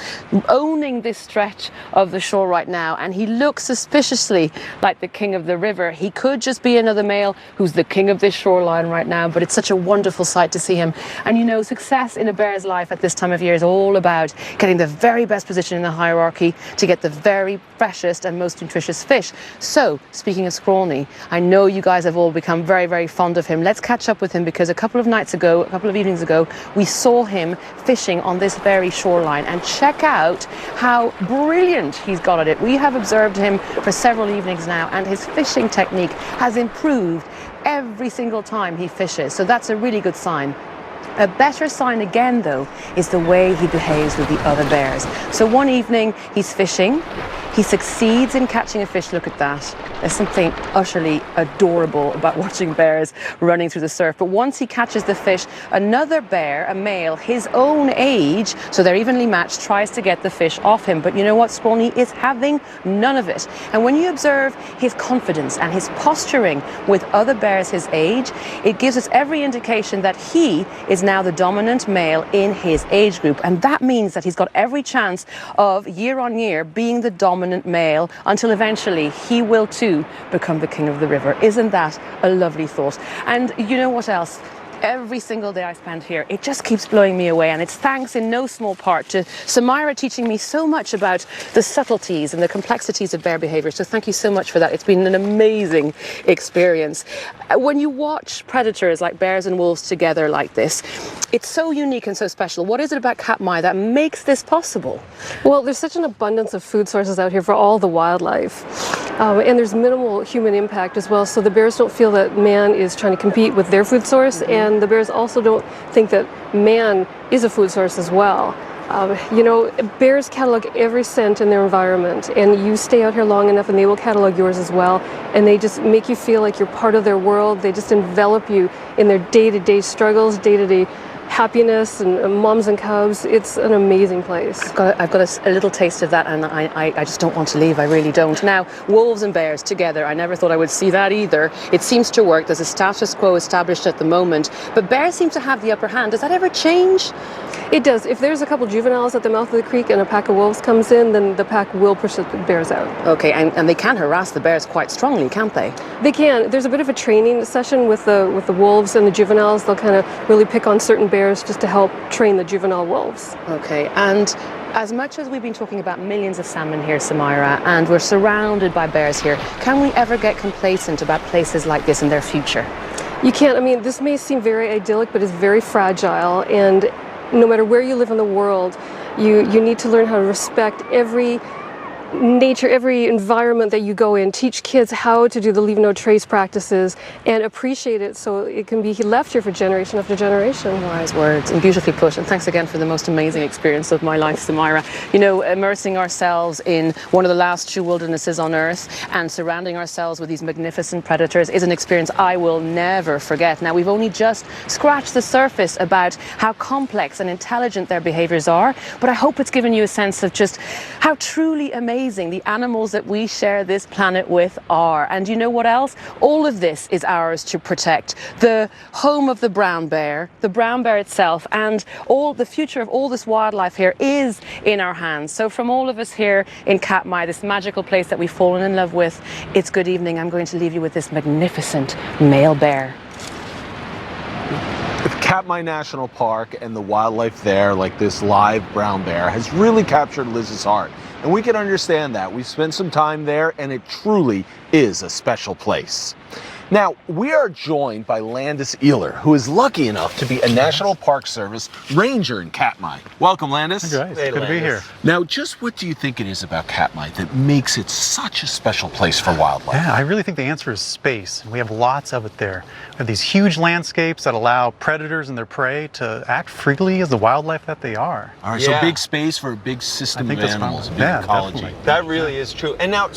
owning this stretch of the shore right now, and he looks suspiciously like the king of the river. He could just be another male who's the king of this shoreline right now, but it's such a wonderful sight to see him. And you know, success in a bear's life at this time of year is all about getting the very best position in the hierarchy to get the very freshest and most nutritious fish. So, speaking of Scrawny, I know you guys have all become very, very fond of him. Let's catch up with him because a couple of evenings ago, we saw him fishing on this very shoreline, and check out how brilliant he's got at it. We have observed him for several evenings now, and his fishing technique has improved every single time he fishes. So that's a really good sign. A better sign again, though, is the way he behaves with the other bears. So one evening, he's fishing. He succeeds in catching a fish. Look at that. There's something utterly adorable about watching bears running through the surf. But once he catches the fish, another bear, a male, his own age, so they're evenly matched, tries to get the fish off him. But you know what? Scrawny is having none of it. And when you observe his confidence and his posturing with other bears his age, it gives us every indication that he is now the dominant male in his age group. And that means that he's got every chance of, year on year, being the dominant male until eventually he will too become the king of the river. Isn't that a lovely thought? And you know what else? Every single day I spend here, it just keeps blowing me away, and it's thanks in no small part to Samira teaching me so much about the subtleties and the complexities of bear behavior. So thank you so much for that. It's been an amazing experience. When you watch predators like bears and wolves together like this, it's so unique and so special. What is it about Katmai that makes this possible? Well, there's such an abundance of food sources out here for all the wildlife. And there's minimal human impact as well, so the bears don't feel that man is trying to compete with their food source, and the bears also don't think that man is a food source as well. You know, bears catalog every scent in their environment, and you stay out here long enough and they will catalog yours as well, and they just make you feel like you're part of their world. They just envelop you in their day-to-day struggles, day-to-day happiness, and moms and cubs. It's an amazing place. I've got a little taste of that, and I just don't want to leave. I really don't. Now, wolves and bears together, I never thought I would see that either. It seems to work. There's a status quo established at the moment, but bears seem to have the upper hand. Does that ever change? It does. If there's a couple juveniles at the mouth of the creek and a pack of wolves comes in, then the pack will push the bears out. Okay, and they can harass the bears quite strongly, can't they? They can. There's a bit of a training session with the wolves and the juveniles. They'll kind of really pick on certain bears just to help train the juvenile wolves. Okay, and as much as we've been talking about millions of salmon here, Samira, and we're surrounded by bears here, can we ever get complacent about places like this in their future? You can't. I mean, this may seem very idyllic, but it's very fragile, and no matter where you live in the world, you need to learn how to respect every nature, every environment that you go in. Teach kids how to do the leave no trace practices and appreciate it so it can be left here for generation after generation. Wise words and beautifully put, and thanks again for the most amazing experience of my life, Samira. You know, immersing ourselves in one of the last true wildernesses on earth and surrounding ourselves with these magnificent predators is an experience I will never forget. Now, we've only just scratched the surface about how complex and intelligent their behaviors are, but I hope it's given you a sense of just how truly amazing the animals that we share this planet with are. And you know what else? All of this is ours to protect. The home of the brown bear itself, and all the future of all this wildlife here is in our hands. So from all of us here in Katmai, this magical place that we've fallen in love with, it's good evening. I'm going to leave you with this magnificent male bear. Katmai National Park and the wildlife there, like this live brown bear, has really captured Liz's heart. And we can understand that. We've spent some time there, and it truly is a special place. Now, we are joined by Landis Ealer, who is lucky enough to be a National Park Service ranger in Katmai. Welcome, Landis. Guys, good to be here. Now, just what do you think it is about Katmai that makes it such a special place for wildlife? Yeah, I really think the answer is space. We have lots of it there. We have these huge landscapes that allow predators and their prey to act freely as the wildlife that they are. All right, so big space for a big system of animals, a big ecology. Definitely. That really is true. And now,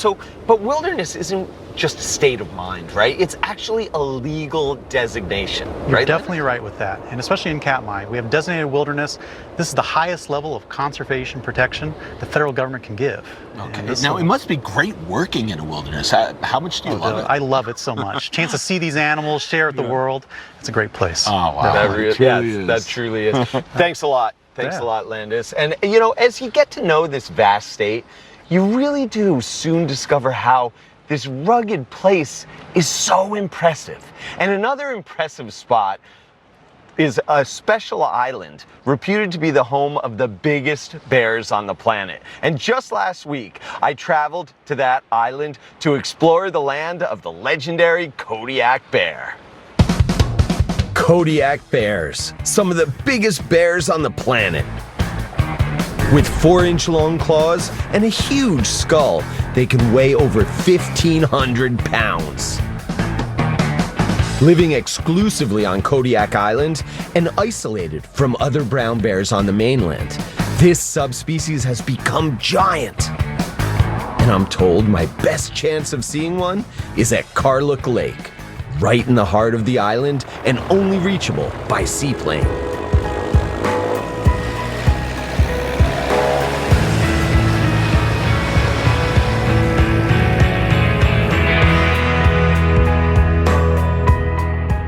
but wilderness isn't just a state of mind, right? It's actually a legal designation, You're right? definitely right with that. And especially in Katmai, we have designated wilderness. This is the highest level of conservation protection the federal government can give. Okay. Now, it must be great working in a wilderness. How much do you love it? I love it so much. Chance to see these animals, share with the world. It's a great place. Oh, wow. That truly is. Thanks a lot. Thanks a lot, Landis. And, you know, as you get to know this vast state, you really do soon discover how this rugged place is so impressive. And another impressive spot is a special island reputed to be the home of the biggest bears on the planet. And just last week, I traveled to that island to explore the land of the legendary Kodiak bear. Kodiak bears, some of the biggest bears on the planet. With 4-inch long claws and a huge skull, they can weigh over 1,500 pounds. Living exclusively on Kodiak Island and isolated from other brown bears on the mainland, this subspecies has become giant. And I'm told my best chance of seeing one is at Karluk Lake, right in the heart of the island and only reachable by seaplane.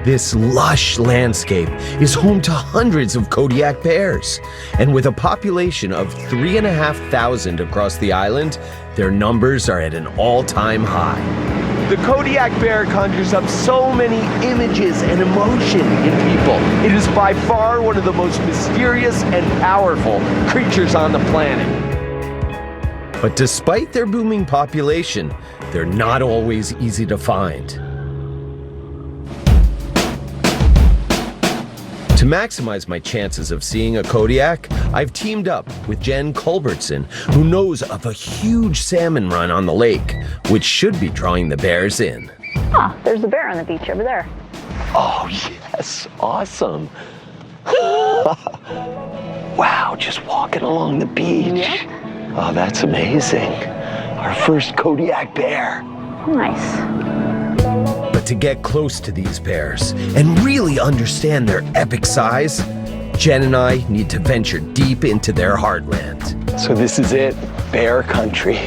This lush landscape is home to hundreds of Kodiak bears, and with a population of 3,500 across the island, their numbers are at an all-time high. The Kodiak bear conjures up so many images and emotion in people. It is by far one of the most mysterious and powerful creatures on the planet. But despite their booming population, they're not always easy to find. To maximize my chances of seeing a Kodiak, I've teamed up with Jen Culbertson, who knows of a huge salmon run on the lake, which should be drawing the bears in. Ah, there's a bear on the beach over there. Oh, yes. Awesome. Wow, just walking along the beach. Yeah. Oh, that's amazing. Our first Kodiak bear. Nice. But to get close to these bears and really understand their epic size, Jen and I need to venture deep into their heartland. So this is it, bear country.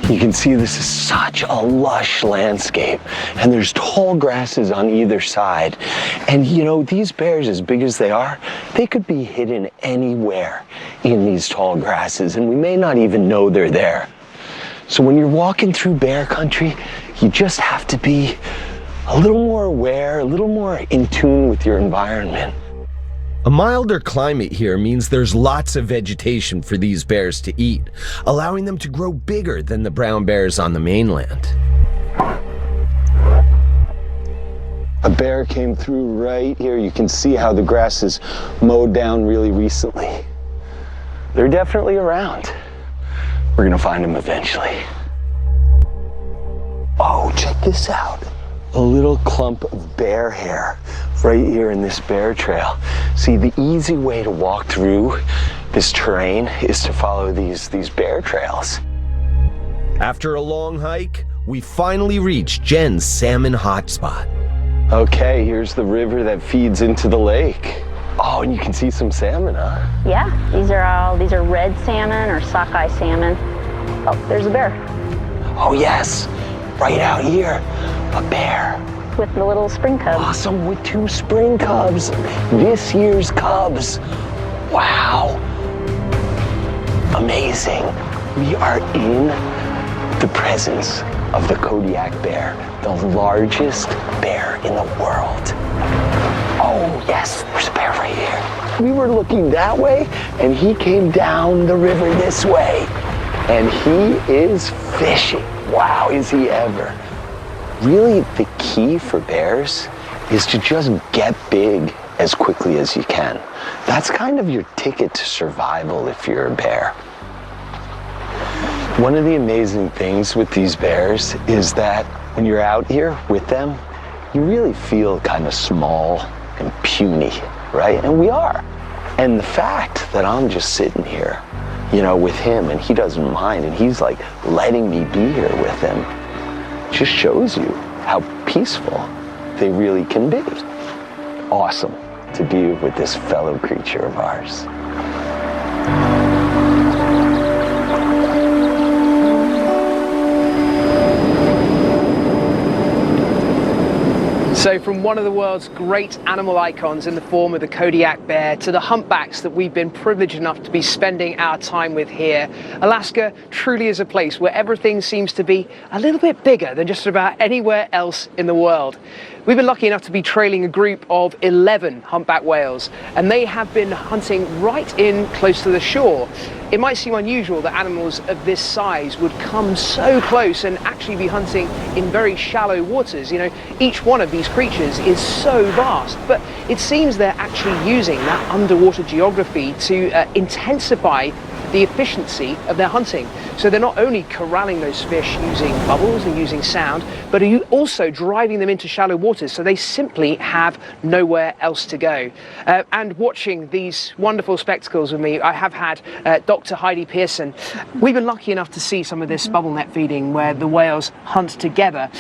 You can see this is such a lush landscape, and there's tall grasses on either side. And you know, these bears, as big as they are, they could be hidden anywhere in these tall grasses, and we may not even know they're there. So when you're walking through bear country, you just have to be a little more aware, a little more in tune with your environment. A milder climate here means there's lots of vegetation for these bears to eat, allowing them to grow bigger than the brown bears on the mainland. A bear came through right here. You can see how the grass is mowed down really recently. They're definitely around. We're gonna find them eventually. Oh, check this out. A little clump of bear hair right here in this bear trail. See, the easy way to walk through this terrain is to follow these bear trails. After a long hike, we finally reach Jen's salmon hotspot. Okay, here's the river that feeds into the lake. Oh, and you can see some salmon, huh? Yeah, these are red salmon or sockeye salmon. Oh, there's a bear. Oh yes, right out here, a bear. With the little spring cubs. Awesome, with 2 spring cubs. This year's cubs. Wow. Amazing. We are in the presence of the Kodiak bear, the largest bear in the world. Oh yes, there's a bear right here. We were looking that way, and he came down the river this way. And he is fishing. Wow, is he ever. really the key for bears is to just get big as quickly as you can. That's kind of your ticket to survival if you're a bear. One of the amazing things with these bears is that when you're out here with them, you really feel kind of small and puny, right? And we are. And the fact that I'm just sitting here, you know, with him and he doesn't mind and he's like letting me be here with him just shows you how peaceful they really can be. Awesome to be with this fellow creature of ours. So from one of the world's great animal icons in the form of the Kodiak bear to the humpbacks that we've been privileged enough to be spending our time with here, Alaska truly is a place where everything seems to be a little bit bigger than just about anywhere else in the world. We've been lucky enough to be trailing a group of 11 humpback whales, and they have been hunting right in close to the shore. It might seem unusual that animals of this size would come so close and actually be hunting in very shallow waters. You know, each one of these creatures is so vast, but it seems they're actually using that underwater geography to intensify the efficiency of their hunting. So they're not only corralling those fish using bubbles and using sound, but are also driving them into shallow waters, so they simply have nowhere else to go. And watching these wonderful spectacles with me, I have had Dr. Heidi Pearson. We've been lucky enough to see some of this bubble net feeding where the whales hunt together.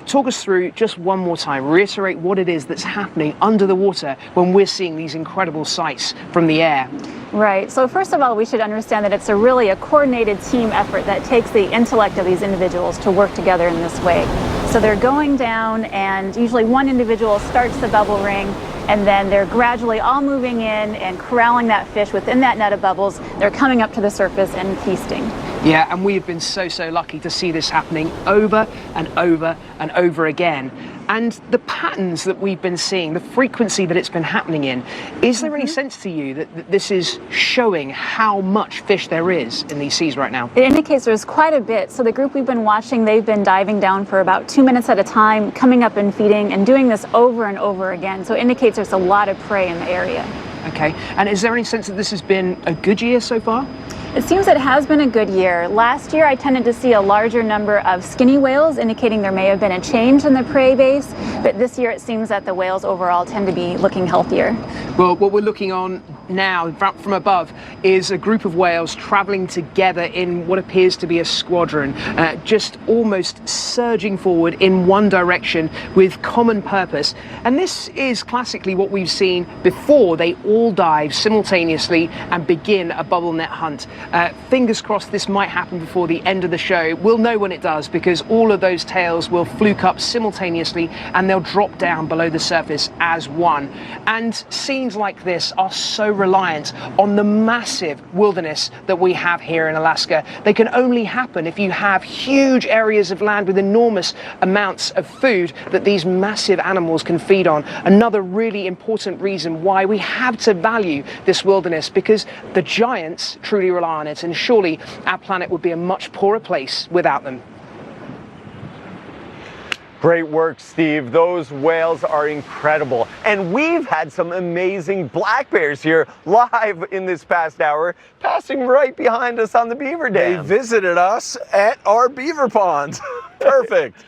Talk us through just one more time, reiterate what it is that's happening under the water when we're seeing these incredible sights from the air. Right. So first of all, we should understand that it's really a coordinated team effort that takes the intellect of these individuals to work together in this way. So they're going down, and usually one individual starts the bubble ring, and then they're gradually all moving in and corralling that fish within that net of bubbles. They're coming up to the surface and feasting. Yeah, and we've been so lucky to see this happening over and over and over again. And the patterns that we've been seeing, the frequency that it's been happening in, is there any sense to you that this is showing how much fish there is in these seas right now? It indicates there's quite a bit. So the group we've been watching, they've been diving down for about 2 minutes at a time, coming up and feeding, and doing this over and over again. So it indicates there's a lot of prey in the area. Okay, and is there any sense that this has been a good year so far? It seems it has been a good year. Last year I tended to see a larger number of skinny whales, indicating there may have been a change in the prey base, but this year it seems that the whales overall tend to be looking healthier. Well, what we're looking on now from above is a group of whales traveling together in what appears to be a squadron, just almost surging forward in one direction with common purpose. And this is classically what we've seen before they all dive simultaneously and begin a bubble net hunt. Fingers crossed this might happen before the end of the show. We'll know when it does, because all of those tails will fluke up simultaneously and they'll drop down below the surface as one. And scenes like this are so reliant on the massive wilderness that we have here in Alaska. They can only happen if you have huge areas of land with enormous amounts of food that these massive animals can feed on. Another really important reason why we have to value this wilderness, because the giants truly rely on it, and surely our planet would be a much poorer place without them. Great work, Steve. Those whales are incredible. And we've had some amazing black bears here live in this past hour, passing right behind us on the beaver dam. They visited us at our beaver ponds. Perfect.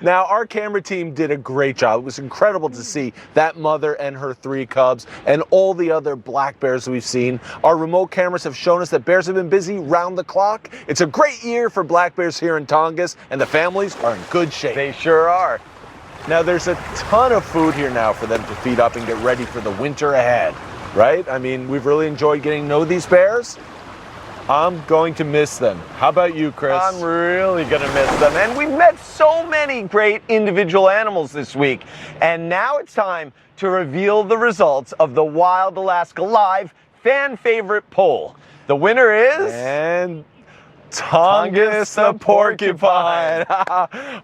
Now, our camera team did a great job. It was incredible to see that mother and her 3 cubs and all the other black bears we've seen. Our remote cameras have shown us that bears have been busy round the clock. It's a great year for black bears here in Tongass, and the families are in good shape. They sure are. Now, there's a ton of food here now for them to feed up and get ready for the winter ahead, right? I mean, we've really enjoyed getting to know these bears. I'm going to miss them. How about you, Chris? I'm really gonna miss them. And we've met so many great individual animals this week. And now it's time to reveal the results of the Wild Alaska Live fan favorite poll. The winner is... And Tongass the porcupine.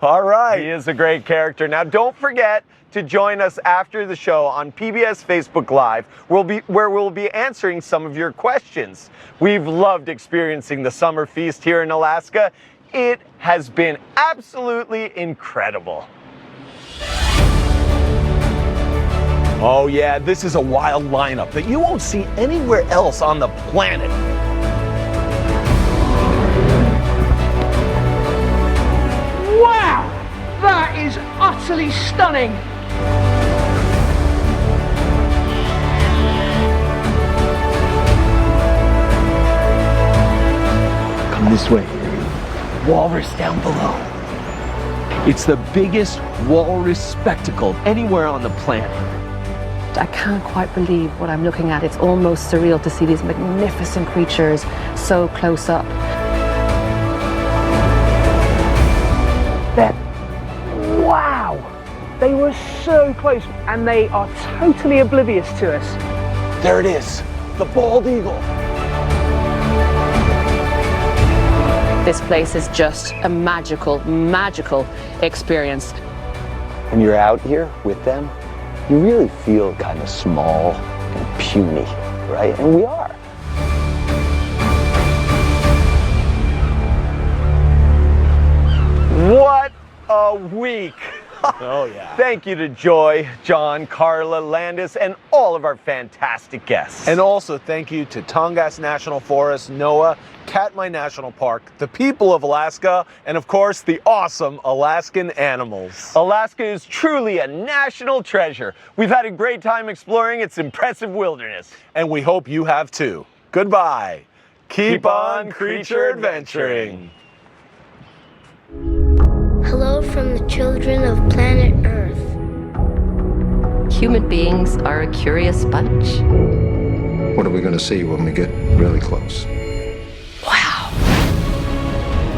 All right. He is a great character. Now, don't forget to join us after the show on PBS Facebook Live, where we'll be answering some of your questions. We've loved experiencing the summer feast here in Alaska. it has been absolutely incredible. Oh yeah, this is a wild lineup that you won't see anywhere else on the planet. Wow! That is utterly stunning! Come this way. Walrus down below. It's the biggest walrus spectacle anywhere on the planet. I can't quite believe what I'm looking at. It's almost surreal to see these magnificent creatures so close up. Wow! They were so close and they are totally oblivious to us. There it is, the bald eagle. This place is just a magical, magical experience. When you're out here with them, you really feel kind of small and puny, right? And we are. What a week! Oh yeah. Thank you to Joy, John, Carla, Landis, and all of our fantastic guests. And also thank you to Tongass National Forest, NOAA, Katmai National Park, the people of Alaska, and of course the awesome Alaskan animals. Alaska is truly a national treasure. We've had a great time exploring its impressive wilderness. And we hope you have too. Goodbye. Keep on creature adventuring. Hello from the children of planet Earth. Human beings are a curious bunch. What are we going to see when we get really close? Wow.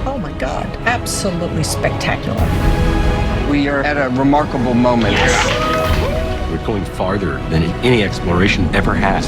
Oh my God, absolutely spectacular. We are at a remarkable moment. We're going farther than any exploration ever has.